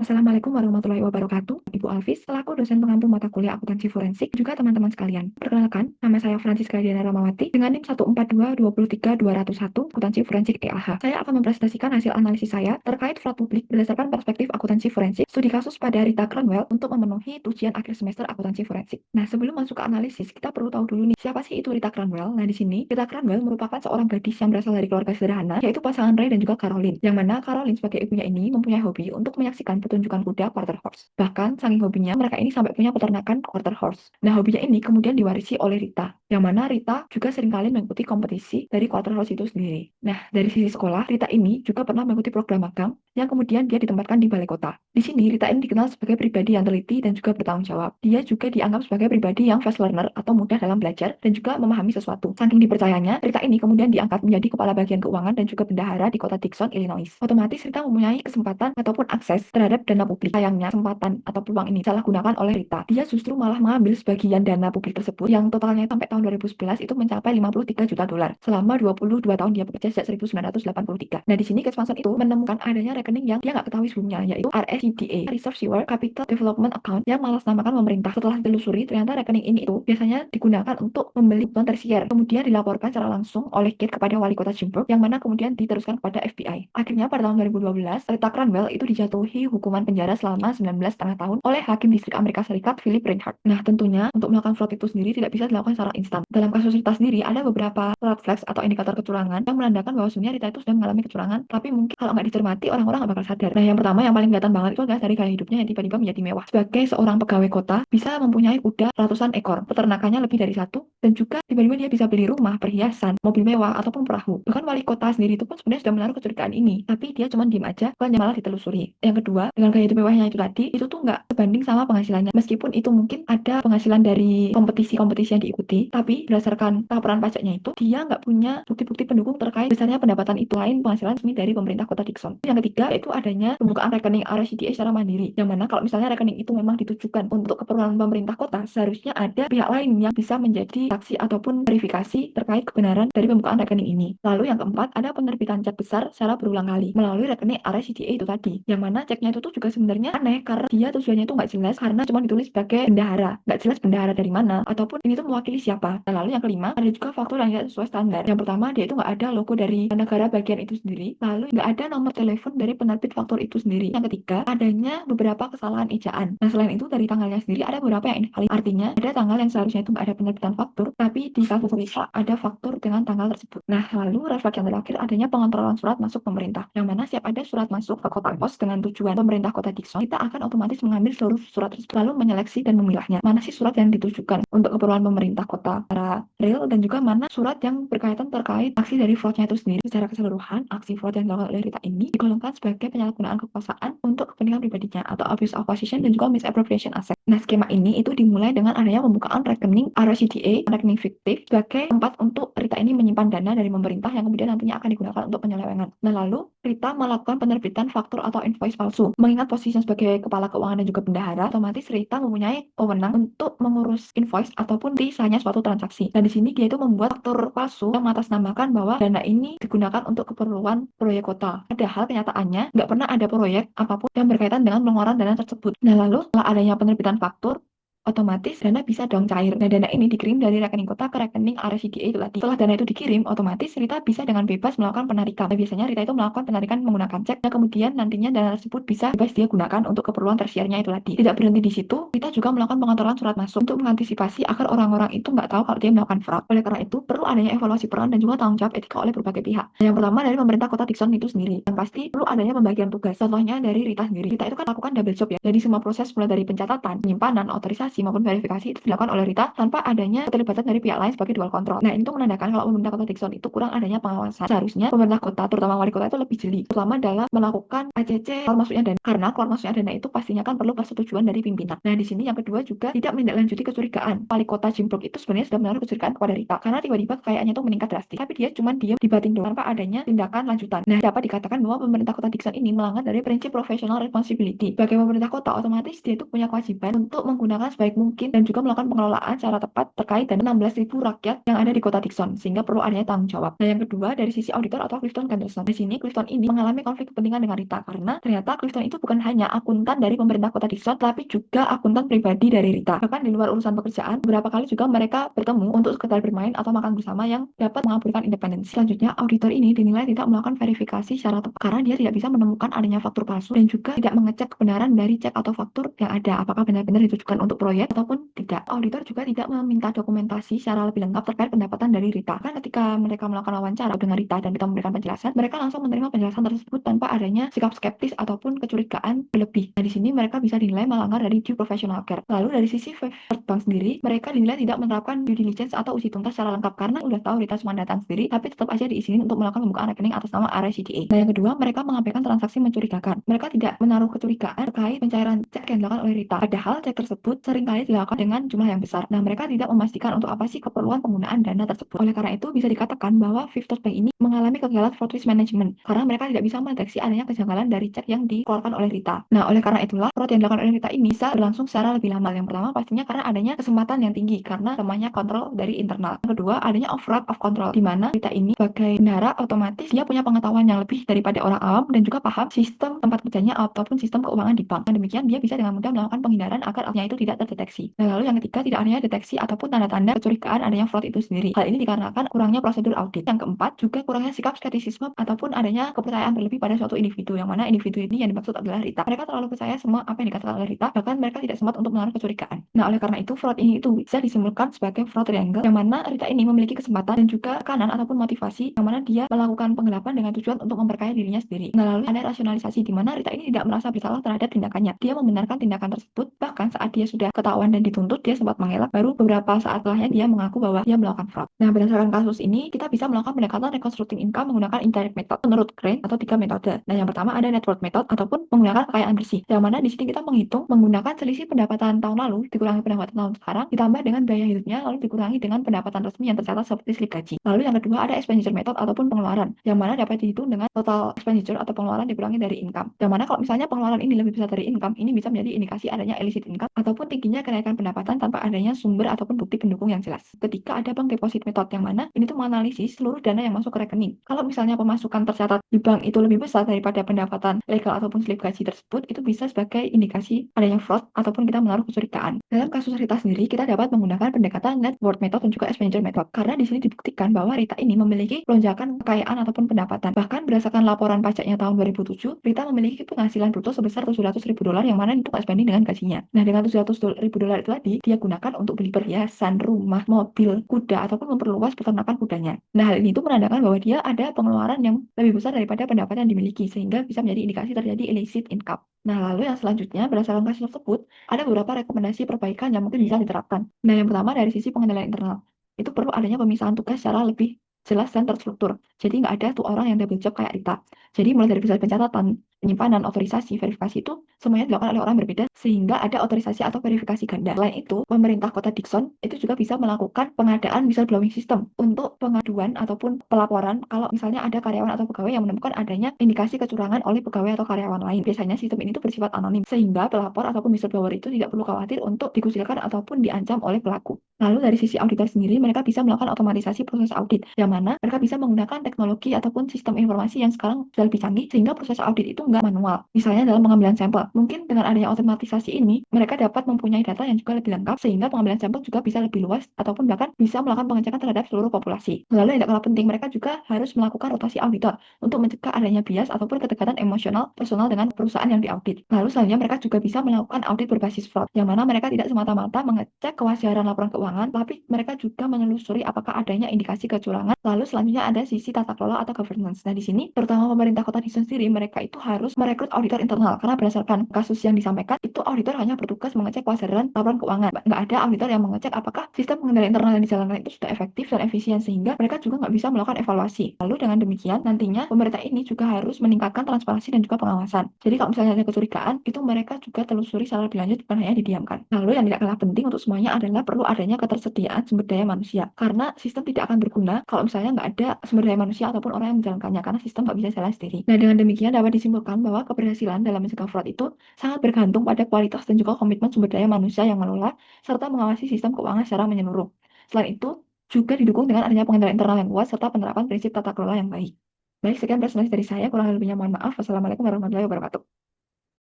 Assalamualaikum warahmatullahi wabarakatuh. Ibu Alvis, selaku dosen pengampu mata kuliah akuntansi forensik, juga teman-teman sekalian. Perkenalkan, nama saya Francisca Diana Ramawati dengan NIM 142232201 akuntansi forensik EAH. Saya akan mempresentasikan hasil analisis saya terkait fraud publik berdasarkan perspektif akuntansi forensik, studi kasus pada Rita Cranwell untuk memenuhi ujian akhir semester akuntansi forensik. Nah, sebelum masuk ke analisis, kita perlu tahu dulu nih, siapa sih itu Rita Cranwell? Nah, di sini Rita Cranwell merupakan seorang gadis yang berasal dari keluarga sederhana, yaitu pasangan Ray dan juga Caroline. Yang mana Caroline sebagai ibunya ini mempunyai hobi untuk menyaksikan pertunjukan kuda quarter horse. Bahkan, saking hobinya, mereka ini sampai punya peternakan quarter horse. Nah, hobinya ini kemudian diwarisi oleh Rita, yang mana Rita juga seringkali mengikuti kompetisi dari quarter horse itu sendiri. Nah, dari sisi sekolah, Rita ini juga pernah mengikuti program magang, yang kemudian dia ditempatkan di balai kota. Di sini, Rita ini dikenal sebagai pribadi yang teliti dan juga bertanggung jawab. Dia juga dianggap sebagai pribadi yang fast learner atau mudah dalam belajar dan juga memahami sesuatu. Saking dipercayanya, Rita ini kemudian diangkat menjadi kepala bagian keuangan dan juga bendahara di kota Dixon, Illinois. Otomatis Rita mempunyai kesempatan ataupun akses terhadap dana publik. Sayangnya, kesempatan atau peluang ini salah gunakan oleh Rita. Dia justru malah mengambil sebagian dana publik tersebut yang totalnya sampai tahun 2011 itu mencapai 53 juta dolar selama 22 tahun dia bekerja sejak 1983. Nah, di sini Kes Manson itu menemukan adanya rekening yang dia nggak ketahui sebelumnya, yaitu RSCDA, Reserve Sewer Capital Development Account, yang mengatasnamakan pemerintah. Setelah ditelusuri, ternyata rekening ini itu biasanya digunakan untuk membeli kebutuhan tersier. Kemudian dilaporkan secara langsung oleh Kate kepada wali kota Jimburg, yang mana kemudian diteruskan kepada FBI. Akhirnya pada tahun 2012, Rita Cranwell itu dijatuhi hukuman penjara selama 19,5 tahun oleh Hakim Distrik Amerika Serikat Philip Reinhart. Nah, tentunya untuk melakukan fraud itu sendiri tidak bisa dilakukan secara instan. Dalam kasus Rita sendiri ada beberapa red flags atau indikator kecurangan yang menandakan bahwa sebenarnya Rita itu sudah mengalami kecurangan, tapi mungkin kalau nggak dicermati orang-orang nggak bakal sadar. Nah, yang pertama yang paling kelihatan banget itu adalah dari gaya hidupnya yang tiba-tiba menjadi mewah. Sebagai seorang pegawai kota, bisa mempunyai kuda ratusan ekor, peternakannya lebih dari satu, dan juga tiba-tiba dia bisa beli rumah, perhiasan, mobil mewah, ataupun perahu. Bahkan wali kota sendiri itu pun sebenarnya sudah menaruh kecurigaan ini, tapi dia cuma diem aja, bukan malah ditelusuri. Yang kedua, dengan gaya hidup mewahnya itu tadi, itu tuh nggak sebanding sama penghasilannya. Meskipun itu mungkin ada penghasilan dari kompetisi-kompetisi yang diikuti, tapi berdasarkan laporan pajaknya itu, dia nggak punya bukti-bukti pendukung terkait besarnya pendapatan itu lain penghasilan resmi dari pemerintah kota Dixon. Yang ketiga, itu adanya pembukaan rekening RSCDA secara mandiri, yang mana kalau misalnya rekening itu memang ditujukan untuk keperluan pemerintah kota, seharusnya ada pihak lain yang bisa menjadi saksi ataupun verifikasi terkait kebenaran dari pembukaan rekening ini. Lalu yang keempat, ada penerbitan cek besar secara berulang kali melalui rekening RSCDA itu tadi, yang mana ceknya itu tuh juga sebenarnya aneh karena dia tujuannya itu nggak jelas karena cuma ditulis sebagai bendahara, nggak jelas bendahara dari mana ataupun ini tuh mewakili siapa. Nah, lalu yang kelima, ada juga faktur yang tidak sesuai standar. Yang pertama, dia itu nggak ada logo dari negara bagian itu sendiri, lalu nggak ada nomor telepon dari penerbit faktur itu sendiri. Yang ketiga, adanya beberapa kesalahan ejaan. Nah, selain itu dari tanggalnya sendiri ada beberapa yang invalid. Artinya ada tanggal yang seharusnya itu nggak ada penerbitan faktur, tapi di kasus Rita ada faktur dengan tanggal tersebut. Nah, lalu red flag yang terakhir adanya pengontrolan surat masuk pemerintah, yang mana setiap ada surat masuk ke kotak pos dengan tujuan pemerintah kota Dixon, kita akan otomatis mengambil seluruh surat tersebut lalu menyeleksi dan memilahnya. Mana sih surat yang ditujukan untuk keperluan pemerintah kota secara real dan juga mana surat yang berkaitan terkait aksi dari fraudnya itu sendiri. Secara keseluruhan, aksi fraud yang dilakukan oleh Rita ini digolongkan sebagai penyalahgunaan kekuasaan untuk kepentingan pribadinya atau abuse of position dan juga misappropriation asset. Nah, skema ini itu dimulai dengan adanya pembukaan rekening RSCDA, rekening fiktif, sebagai tempat untuk Rita ini menyimpan dana dari pemerintah yang kemudian nantinya akan digunakan untuk penyelewengan. Nah, lalu Rita melakukan penerbitan faktur atau invoice palsu. Mengingat posisinya sebagai kepala keuangan dan juga bendahara, otomatis Rita mempunyai wewenang untuk mengurus invoice ataupun sisanya suatu transaksi. Dan di sini dia itu membuat faktur palsu yang mengatasnamakan bahwa dana ini digunakan untuk keperluan proyek kota. Padahal kenyataannya nggak pernah ada proyek apapun yang berkaitan dengan pengeluaran dana tersebut. Nah, lalu setelah adanya penerbitan faktur, otomatis dana bisa dong cair. Nah, dana ini dikirim dari rekening kota ke rekening RSCDA itu tadi. Setelah dana itu dikirim, otomatis Rita bisa dengan bebas melakukan penarikan. Nah, biasanya Rita itu melakukan penarikan menggunakan cek, dan kemudian nantinya dana tersebut bisa bebas dia gunakan untuk keperluan tersiernya itu tadi. Tidak berhenti di situ, Rita juga melakukan pengontrolan surat masuk untuk mengantisipasi agar orang-orang itu nggak tahu kalau dia melakukan fraud. Oleh karena itu, perlu adanya evaluasi peran dan juga tanggung jawab etika oleh berbagai pihak. Nah, yang pertama dari pemerintah kota Dixon itu sendiri. Yang pasti perlu adanya pembagian tugas. Contohnya dari Rita sendiri. Rita itu kan lakukan double job ya. Jadi semua proses mulai dari pencatatan, penyimpanan, otorisasi maupun verifikasi itu dilakukan oleh Rita tanpa adanya keterlibatan dari pihak lain sebagai dual control. Nah, itu menandakan kalau pemerintah kota Dixon itu kurang adanya pengawasan. Seharusnya pemerintah kota, terutama wali kota itu lebih jeli, terutama dalam melakukan ACC keluar masuknya dana. Karena keluar masuknya dana itu pastinya kan perlu persetujuan dari pimpinan. Nah, di sini yang kedua juga tidak menindaklanjuti kecurigaan. Wali kota Jimburg itu sebenarnya sudah menaruh kecurigaan kepada Rita karena tiba-tiba kekayaannya itu meningkat drastis. Tapi dia cuma diam di batin doang tanpa adanya tindakan lanjutan. Nah, dapat dikatakan bahwa pemerintah kota Dixon ini melanggar dari prinsip professional responsibility. Sebagai pemerintah kota, otomatis dia itu punya kewajiban untuk menggunakan sebaik mungkin dan juga melakukan pengelolaan secara tepat terkait dengan 16.000 rakyat yang ada di kota Dixon, sehingga perlu adanya tanggung jawab. Nah, yang kedua dari sisi auditor atau Clifton Gunderson. Di sini Clifton ini mengalami konflik kepentingan dengan Rita karena ternyata Clifton itu bukan hanya akuntan dari pemerintah kota Dixon, tapi juga akuntan pribadi dari Rita. Bahkan di luar urusan pekerjaan, beberapa kali juga mereka bertemu untuk sekedar bermain atau makan bersama yang dapat mengaburkan independensi. Selanjutnya, auditor ini dinilai tidak melakukan verifikasi secara tepat karena dia tidak bisa menemukan adanya faktur palsu dan juga tidak mengecek kebenaran dari cek atau faktur yang ada, apakah benar-benar ditujukan untuk proyek ataupun tidak. Auditor juga tidak meminta dokumentasi secara lebih lengkap terkait pendapatan dari Rita. Kan ketika mereka melakukan wawancara dengan Rita dan Rita memberikan penjelasan, mereka langsung menerima penjelasan tersebut tanpa adanya sikap skeptis ataupun kecurigaan berlebih. Nah, di sini mereka bisa dinilai melanggar dari due professional care. Lalu dari sisi First Bank sendiri, mereka dinilai tidak menerapkan due diligence atau uji tuntas secara lengkap karena udah tahu Rita cuma datang sendiri, tapi tetap aja diizinin untuk melakukan pembukaan rekening atas nama RICDA. Nah, yang kedua, mereka mengabaikan transaksi mencurigakan. Mereka tidak menaruh kecurigaan terkait pencairan cek yang dilakukan oleh Rita. Padahal cek tersebut seringkali dilakukan dengan jumlah yang besar. Nah, mereka tidak memastikan untuk apa sih keperluan penggunaan dana tersebut. Oleh karena itu, bisa dikatakan bahwa Fifth Third Bank ini mengalami kegagalan fraud risk management karena mereka tidak bisa mendeteksi adanya kejanggalan dari cek yang dikeluarkan oleh Rita. Nah, oleh karena itulah fraud yang dilakukan oleh Rita ini bisa berlangsung secara lebih lama. Yang pertama pastinya karena adanya kesempatan yang tinggi karena namanya kontrol dari internal. Yang kedua, adanya overlap of control di mana Rita ini sebagai bendahara otomatis dia punya pengetahuan yang lebih daripada orang awam dan juga paham sistem tempat kerjanya ataupun sistem keuangan di bank. Dengan demikian dia bisa dengan mudah melakukan penghindaran agar aksesnya itu tidak terdeteksi. Nah, lalu yang ketiga, tidak adanya deteksi ataupun tanda-tanda kecurigaan adanya fraud itu sendiri. Hal ini dikarenakan kurangnya prosedur audit. Yang keempat, juga kurangnya sikap skeptisisme ataupun adanya kepercayaan berlebih pada suatu individu, yang mana individu ini yang dimaksud adalah Rita. Mereka terlalu percaya semua apa yang dikatakan oleh Rita, bahkan mereka tidak sempat untuk menaruh kecurigaan. Nah, oleh karena itu fraud ini itu bisa disimpulkan sebagai fraud triangle, yang mana Rita ini memiliki kesempatan dan juga tekanan ataupun motivasi, yang mana dia melakukan penggelapan dengan tujuan untuk memperkaya dirinya sendiri. Nah, lalu ada rasionalisasi di mana Rita ini tidak merasa bersalah terhadap tindakannya. Dia membenarkan tindakan tersebut, bahkan saat dia sudah ketahuan dan dituntut, dia sempat mengelak, baru beberapa saat setelahnya dia mengaku bahwa dia melakukan fraud. Nah, berdasarkan kasus ini, kita bisa melakukan pendekatan reconstructing income menggunakan indirect method menurut Crane atau 3 metode. Nah, yang pertama ada net worth method ataupun menggunakan kekayaan bersih, yang mana di sini kita menghitung menggunakan selisih pendapatan tahun lalu dikurangi pendapatan tahun sekarang ditambah dengan biaya hidupnya lalu dikurangi dengan pendapatan resmi yang tercatat seperti slip gaji. Lalu yang kedua ada expenditure method ataupun pengeluaran, yang mana dapat dihitung dengan total expenditure atau pengeluaran dikurangi dari income. Yang mana kalau misalnya pengeluaran ini lebih besar dari income, ini bisa menjadi indikasi adanya illicit income ataupun tingginya kenaikan pendapatan tanpa adanya sumber ataupun bukti pendukung yang jelas. Ketika ada bank deposit method, yang mana ini tuh menganalisis seluruh dana yang masuk ke rekening. Kalau misalnya pemasukan tercatat di bank itu lebih besar daripada pendapatan legal ataupun slip gaji tersebut, itu bisa sebagai indikasi adanya fraud ataupun kita menaruh kecurigaan. Dalam kasus Rita sendiri, kita dapat menggunakan pendekatan net worth method dan juga expenditure method karena di sini dibuktikan bahwa Rita ini memiliki lonjakan kekayaan ataupun pendapatan. Bahkan berdasarkan laporan pajaknya tahun 2007, Rita memiliki penghasilan bruto sebesar $700.000 yang mana itu nggak sebanding dengan gajinya. Nah, dengan $700.000 itu tadi dia gunakan untuk beli perhiasan, rumah, mobil, kuda ataupun memperluas peternakan kudanya. Nah, hal ini itu menandakan bahwa dia ada pengeluaran yang lebih besar daripada pendapatan yang dimiliki sehingga bisa menjadi indikasi terjadi illicit income. Nah, lalu yang selanjutnya berdasarkan kasus tersebut ada beberapa rekomendasi perbaikan yang mungkin bisa diterapkan. Nah, yang pertama dari sisi pengendalian internal. Itu perlu adanya pemisahan tugas secara lebih jelas dan terstruktur. Jadi nggak ada tuh orang yang double job kayak Rita. Jadi mulai dari proses pencatatan, penyimpanan, otorisasi, verifikasi itu semuanya dilakukan oleh orang berbeda sehingga ada otorisasi atau verifikasi ganda. Selain itu, pemerintah kota Dixon itu juga bisa melakukan pengadaan whistleblowing system untuk pengaduan ataupun pelaporan kalau misalnya ada karyawan atau pegawai yang menemukan adanya indikasi kecurangan oleh pegawai atau karyawan lain. Biasanya sistem ini tuh bersifat anonim sehingga pelapor ataupun whistleblower itu tidak perlu khawatir untuk dikucilkan ataupun diancam oleh pelaku. Lalu dari sisi auditor sendiri, mereka bisa melakukan otomatisasi proses audit, yang mana mereka bisa menggunakan teknologi ataupun sistem informasi yang sekarang sudah lebih canggih, sehingga proses audit itu nggak manual. Misalnya dalam pengambilan sampel, mungkin dengan adanya otomatisasi ini, mereka dapat mempunyai data yang juga lebih lengkap, sehingga pengambilan sampel juga bisa lebih luas, ataupun bahkan bisa melakukan pengecekan terhadap seluruh populasi. Lalu yang tak kalah penting, mereka juga harus melakukan rotasi auditor, untuk mencegah adanya bias ataupun kedekatan emosional personal dengan perusahaan yang diaudit. Lalu selanjutnya mereka juga bisa melakukan audit berbasis fraud, yang mana mereka tidak semata-mata mengecek kewajaran laporan keuangan, tapi mereka juga menelusuri apakah adanya indikasi kecurangan. Lalu selanjutnya ada sisi tata kelola atau governance. Nah, di sini terutama pemerintah kota Dixon sendiri, mereka itu harus merekrut auditor internal karena berdasarkan kasus yang disampaikan itu auditor hanya bertugas mengecek kewajaran laporan keuangan. Nggak ada auditor yang mengecek apakah sistem pengendalian internal yang dijalankan itu sudah efektif dan efisien sehingga mereka juga nggak bisa melakukan evaluasi. Lalu dengan demikian nantinya pemerintah ini juga harus meningkatkan transparansi dan juga pengawasan. Jadi kalau misalnya ada kecurigaan itu mereka juga telusuri secara lebih lanjut bukan hanya didiamkan. Lalu yang tidak kalah penting untuk semuanya adalah perlu adanya adanya ketersediaan sumber daya manusia. Karena sistem tidak akan berguna kalau misalnya nggak ada sumber daya manusia ataupun orang yang menjalankannya, karena sistem nggak bisa jalan sendiri. Nah, dengan demikian dapat disimpulkan bahwa keberhasilan dalam mencegah fraud itu sangat bergantung pada kualitas dan juga komitmen sumber daya manusia yang mengelola serta mengawasi sistem keuangan secara menyeluruh. Selain itu, juga didukung dengan adanya pengendalian internal yang kuat serta penerapan prinsip tata kelola yang baik. Baik, sekian presentasi dari saya. Kurang lebihnya mohon maaf. Wassalamualaikum warahmatullahi wabarakatuh.